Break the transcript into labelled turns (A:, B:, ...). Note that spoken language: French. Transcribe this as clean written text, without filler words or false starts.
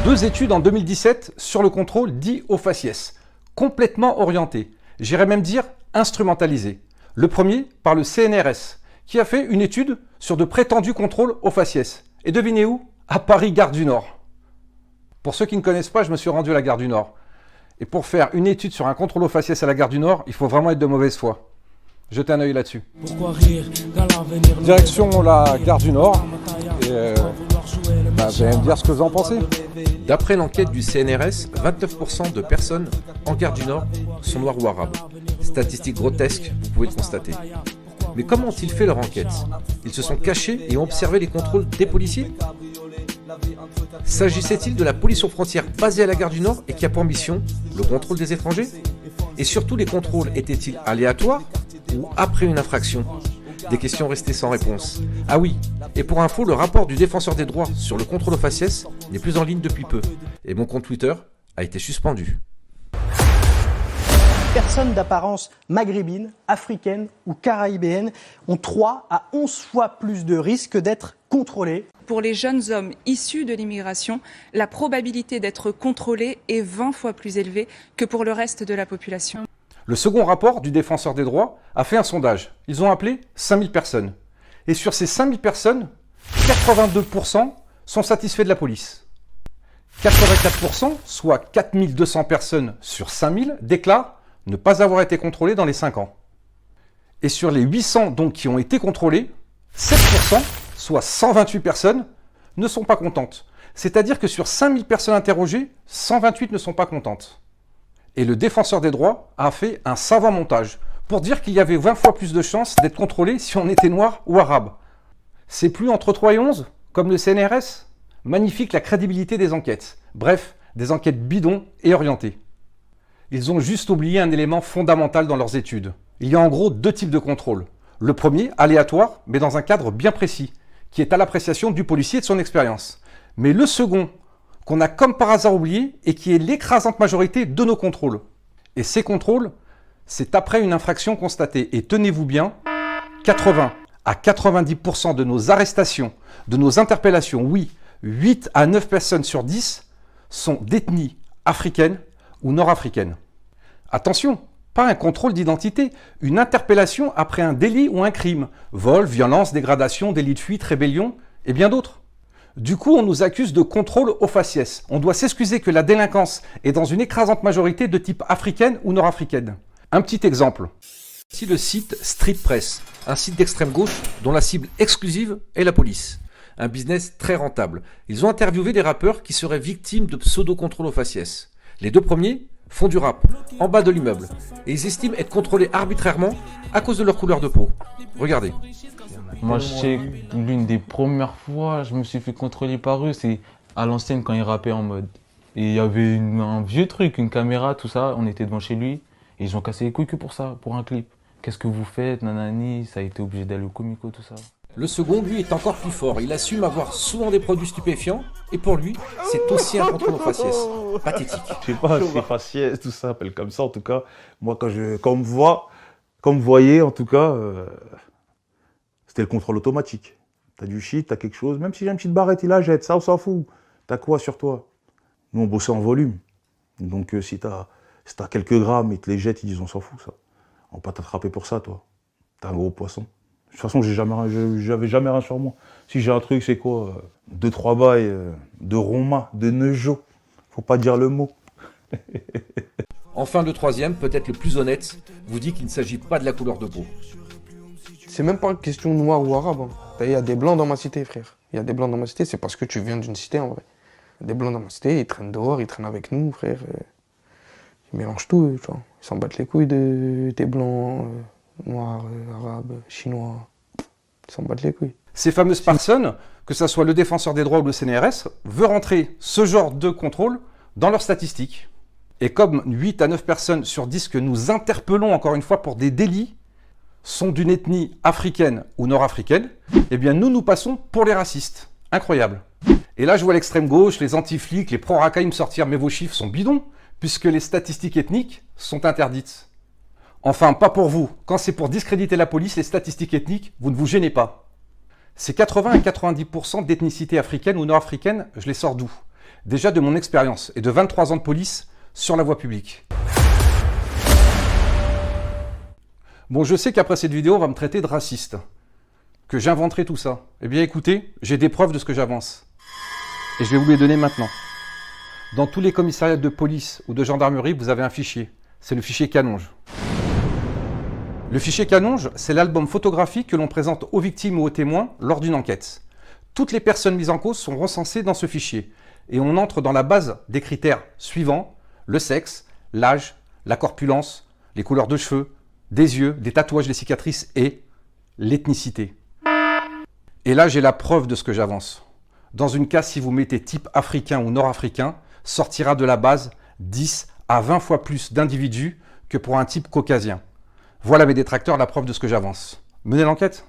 A: 2 études en 2017 sur le contrôle dit au faciès, complètement orienté, j'irais même dire instrumentalisé. Le premier par le CNRS, qui a fait une étude sur de prétendus contrôles au faciès. Et devinez où? À Paris, Gare du Nord. Pour ceux qui ne connaissent pas, je me suis rendu à la Gare du Nord. Et pour faire une étude sur un contrôle au faciès à la Gare du Nord, il faut vraiment être de mauvaise foi. Jetez un œil là-dessus. Direction la Gare du Nord. Et vous allez me dire ce que vous en pensez.
B: D'après l'enquête du CNRS, 29% de personnes en Gare du Nord sont noires ou arabes. Statistique grotesque, vous pouvez le constater. Mais comment ont-ils fait leur enquête? Ils se sont cachés et ont observé les contrôles des policiers? S'agissait-il de la police aux frontières basée à la Gare du Nord et qui a pour mission le contrôle des étrangers? Et surtout, les contrôles étaient-ils aléatoires ou après une infraction? Des questions restées sans réponse. Ah oui, et pour info, le rapport du défenseur des droits sur le contrôle au faciès n'est plus en ligne depuis peu. Et mon compte Twitter a été suspendu.
C: Personnes d'apparence maghrébine, africaine ou caraïbéenne ont 3 à 11 fois plus de risques d'être contrôlées.
D: Pour les jeunes hommes issus de l'immigration, la probabilité d'être contrôlés est 20 fois plus élevée que pour le reste de la population.
A: Le second rapport du défenseur des droits a fait un sondage. Ils ont appelé 5000 personnes. Et sur ces 5000 personnes, 82% sont satisfaits de la police. 84%, soit 4200 personnes sur 5000, déclarent ne pas avoir été contrôlés dans les 5 ans. Et sur les 800 donc qui ont été contrôlés, 7%, soit 128 personnes, ne sont pas contentes. C'est-à-dire que sur 5000 personnes interrogées, 128 ne sont pas contentes. Et le défenseur des droits a fait un savant montage pour dire qu'il y avait 20 fois plus de chances d'être contrôlé si on était noir ou arabe. C'est plus entre 3 et 11, comme le CNRS? Magnifique la crédibilité des enquêtes. Bref, des enquêtes bidons et orientées. Ils ont juste oublié un élément fondamental dans leurs études. Il y a en gros 2 types de contrôle. Le premier, aléatoire, mais dans un cadre bien précis, qui est à l'appréciation du policier et de son expérience. Mais le second, qu'on a comme par hasard oublié et qui est l'écrasante majorité de nos contrôles. Et ces contrôles, c'est après une infraction constatée. Et tenez-vous bien, 80 à 90% de nos arrestations, de nos interpellations, oui, 8 à 9 personnes sur 10 sont d'ethnie africaine ou nord-africaine. Attention, pas un contrôle d'identité, une interpellation après un délit ou un crime, vol, violence, dégradation, délit de fuite, rébellion et bien d'autres. Du coup, on nous accuse de contrôle au faciès. On doit s'excuser que la délinquance est dans une écrasante majorité de type africaine ou nord-africaine. Un petit exemple.
B: Ici le site Street Press, un site d'extrême gauche dont la cible exclusive est la police. Un business très rentable. Ils ont interviewé des rappeurs qui seraient victimes de pseudo-contrôle au faciès. Les 2 premiers font du rap, en bas de l'immeuble, et ils estiment être contrôlés arbitrairement à cause de leur couleur de peau. Regardez.
E: Moi, je sais que l'une des premières fois, je me suis fait contrôler par eux, c'est à l'ancienne quand ils rappaient en mode. Et il y avait un vieux truc, une caméra, tout ça, on était devant chez lui, et ils ont cassé les couilles que pour ça, pour un clip. Qu'est-ce que vous faites, nanani, ça a été obligé d'aller au comico, tout ça.
B: Le second, lui, est encore plus fort. Il assume avoir souvent des produits stupéfiants, et pour lui, c'est aussi un contrôle au faciès. Pathétique.
F: Je sais pas, c'est faciès, tout ça, appelle comme ça, en tout cas. Moi, quand on me voit, quand on me voyait, en tout cas, c'était le contrôle automatique. T'as du shit, t'as quelque chose, même si j'ai une petite barrette, il la jette, ça on s'en fout. T'as quoi sur toi? Nous on bossait en volume. Donc si t'as quelques grammes, ils te les jettent, ils disent on s'en fout ça. On va pas t'attraper pour ça toi. T'es un gros poisson. De toute façon, j'avais jamais rien sur moi. Si j'ai un truc, c'est quoi? 2-3 bails de Roma, de Neujo. Faut pas dire le mot.
B: Enfin, le troisième, peut-être le plus honnête, vous dit qu'il ne s'agit pas de la couleur de peau.
G: C'est même pas une question noire ou arabe. Hein. Il y a des blancs dans ma cité, frère. Il y a des blancs dans ma cité, c'est parce que tu viens d'une cité, en vrai. Il y a des blancs dans ma cité, ils traînent dehors, ils traînent avec nous, frère. Ils mélangent tout, tu vois. Ils s'en battent les couilles des blancs, noirs, arabes, chinois. Ils s'en battent les couilles.
A: Ces fameuses personnes, que ce soit le défenseur des droits ou le CNRS, veut rentrer ce genre de contrôle dans leurs statistiques. Et comme 8 à 9 personnes sur 10 que nous interpellons encore une fois pour des délits, sont d'une ethnie africaine ou nord-africaine, eh bien nous passons pour les racistes. Incroyable. Et là je vois l'extrême gauche, les anti-flics, les pro-racailles me sortir, mais vos chiffres sont bidons, puisque les statistiques ethniques sont interdites. Enfin, pas pour vous. Quand c'est pour discréditer la police, les statistiques ethniques, vous ne vous gênez pas. Ces 80 à 90% d'ethnicité africaine ou nord-africaine, je les sors d'où? Déjà de mon expérience et de 23 ans de police sur la voie publique. Bon, je sais qu'après cette vidéo, on va me traiter de raciste. Que j'inventerai tout ça. Eh bien écoutez, j'ai des preuves de ce que j'avance. Et je vais vous les donner maintenant. Dans tous les commissariats de police ou de gendarmerie, vous avez un fichier. C'est le fichier Canonge. Le fichier Canonge, c'est l'album photographique que l'on présente aux victimes ou aux témoins lors d'une enquête. Toutes les personnes mises en cause sont recensées dans ce fichier. Et on entre dans la base des critères suivants: le sexe, l'âge, la corpulence, les couleurs de cheveux, des yeux, des tatouages, des cicatrices et l'ethnicité. Et là, j'ai la preuve de ce que j'avance. Dans une case, si vous mettez type africain ou nord-africain, sortira de la base 10 à 20 fois plus d'individus que pour un type caucasien. Voilà mes détracteurs, la preuve de ce que j'avance. Menez l'enquête.